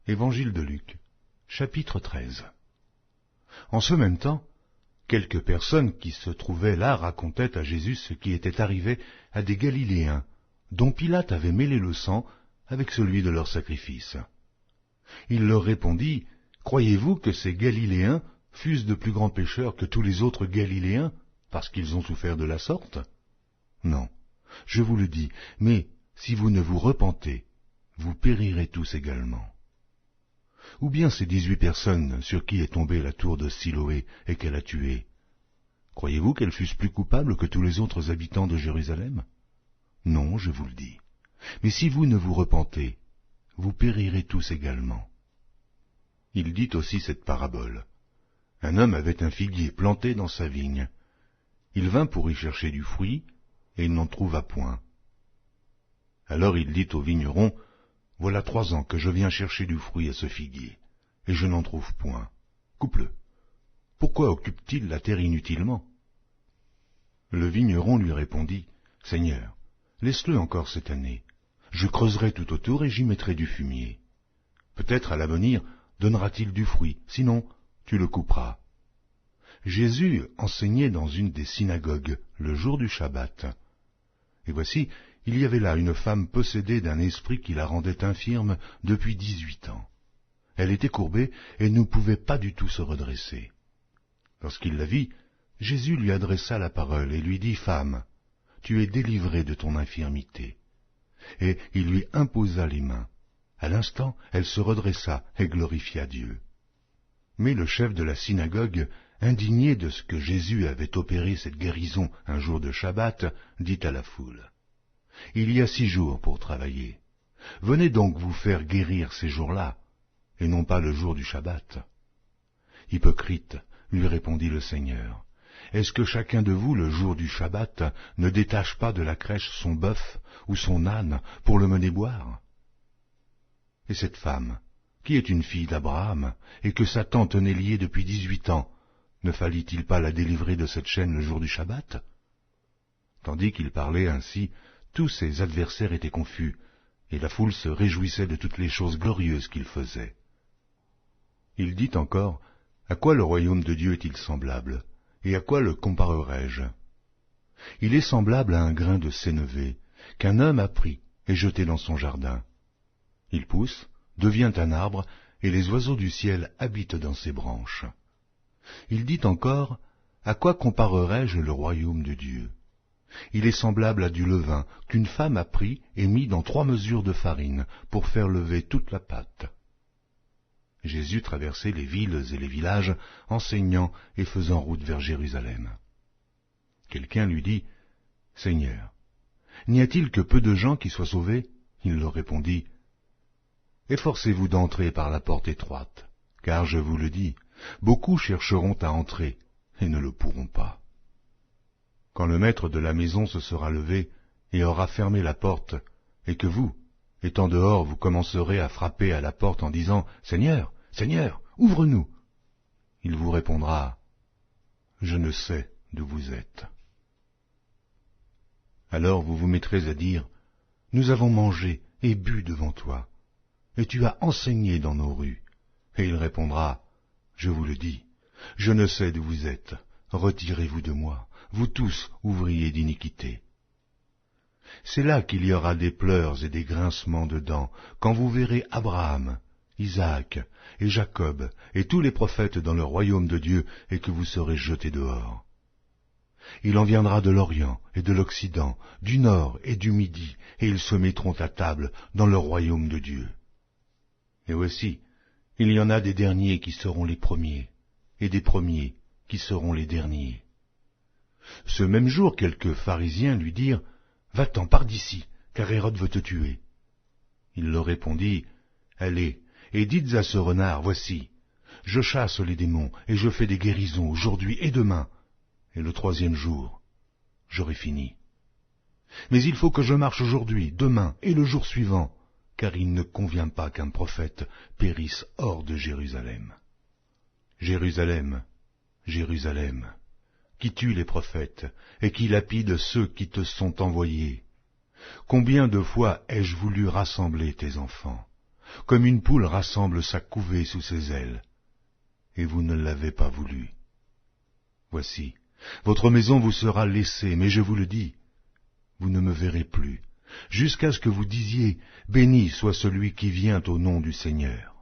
Évangile de Luc, chapitre 13. En ce même temps, quelques personnes qui se trouvaient là racontaient à Jésus ce qui était arrivé à des Galiléens, dont Pilate avait mêlé le sang avec celui de leur sacrifice. Il leur répondit, « Croyez-vous que ces Galiléens fussent de plus grands pécheurs que tous les autres Galiléens, parce qu'ils ont souffert de la sorte? Non, je vous le dis, mais si vous ne vous repentez, vous périrez tous également. Ou bien ces 18 personnes sur qui est tombée la tour de Siloé et qu'elle a tuées, croyez-vous qu'elles fussent plus coupables que tous les autres habitants de Jérusalem? Non, je vous le dis. Mais si vous ne vous repentez, vous périrez tous également. » Il dit aussi cette parabole. Un homme avait un figuier planté dans sa vigne. Il vint pour y chercher du fruit, et il n'en trouva point. Alors il dit au vigneron, « Voilà 3 ans que je viens chercher du fruit à ce figuier, et je n'en trouve point. Coupe-le. Pourquoi occupe-t-il la terre inutilement ?» Le vigneron lui répondit, « Seigneur, laisse-le encore cette année. Je creuserai tout autour et j'y mettrai du fumier. Peut-être à l'avenir donnera-t-il du fruit, sinon tu le couperas. » Jésus enseignait dans une des synagogues le jour du Shabbat. Et voici, il y avait là une femme possédée d'un esprit qui la rendait infirme depuis 18 ans. Elle était courbée et ne pouvait pas du tout se redresser. Lorsqu'il la vit, Jésus lui adressa la parole et lui dit, « Femme, tu es délivrée de ton infirmité. » Et il lui imposa les mains. À l'instant, elle se redressa et glorifia Dieu. Mais le chef de la synagogue, indigné de ce que Jésus avait opéré cette guérison un jour de Shabbat, dit à la foule, « Il y a 6 jours pour travailler. Venez donc vous faire guérir ces jours-là, et non pas le jour du Shabbat. » « Hypocrite, lui répondit le Seigneur, est-ce que chacun de vous, le jour du Shabbat, ne détache pas de la crèche son bœuf ou son âne pour le mener boire? Et cette femme, qui est une fille d'Abraham, et que Satan tenait liée depuis 18 ans, ne fallit-il pas la délivrer de cette chaîne le jour du Shabbat ?» Tandis qu'il parlait ainsi, tous ses adversaires étaient confus, et la foule se réjouissait de toutes les choses glorieuses qu'il faisait. Il dit encore, « À quoi le royaume de Dieu est-il semblable? Et à quoi le comparerai-je? Il est semblable à un grain de sénévé, qu'un homme a pris et jeté dans son jardin. Il pousse, devient un arbre, et les oiseaux du ciel habitent dans ses branches. » Il dit encore, « À quoi comparerai-je le royaume de Dieu? Il est semblable à du levain qu'une femme a pris et mis dans 3 mesures de farine pour faire lever toute la pâte. » Jésus traversait les villes et les villages, enseignant et faisant route vers Jérusalem. Quelqu'un lui dit, « Seigneur, n'y a-t-il que peu de gens qui soient sauvés ?» Il leur répondit, « Efforcez-vous d'entrer par la porte étroite, car je vous le dis, beaucoup chercheront à entrer et ne le pourront pas. Quand le maître de la maison se sera levé et aura fermé la porte, et que vous, étant dehors, vous commencerez à frapper à la porte en disant, « Seigneur, Seigneur, ouvre-nous !» il vous répondra, « Je ne sais d'où vous êtes. » Alors vous vous mettrez à dire, « Nous avons mangé et bu devant toi, et tu as enseigné dans nos rues. » Et il répondra, « Je vous le dis, je ne sais d'où vous êtes, retirez-vous de moi, vous tous ouvriers d'iniquité. » C'est là qu'il y aura des pleurs et des grincements de dents, quand vous verrez Abraham, Isaac et Jacob et tous les prophètes dans le royaume de Dieu, et que vous serez jetés dehors. Il en viendra de l'Orient et de l'Occident, du Nord et du Midi, et ils se mettront à table dans le royaume de Dieu. Et voici, il y en a des derniers qui seront les premiers, et des premiers qui seront les derniers. » Ce même jour, quelques pharisiens lui dirent, « Va-t'en, pars d'ici, car Hérode veut te tuer. » Il leur répondit, « Allez, et dites à ce renard, voici, je chasse les démons, et je fais des guérisons aujourd'hui et demain, et le 3e jour, j'aurai fini. Mais il faut que je marche aujourd'hui, demain et le jour suivant, car il ne convient pas qu'un prophète périsse hors de Jérusalem. Jérusalem, Jérusalem, qui tue les prophètes et qui lapide ceux qui te sont envoyés. Combien de fois ai-je voulu rassembler tes enfants, comme une poule rassemble sa couvée sous ses ailes. Et vous ne l'avez pas voulu. Voici, votre maison vous sera laissée, mais je vous le dis, vous ne me verrez plus, jusqu'à ce que vous disiez, béni soit celui qui vient au nom du Seigneur.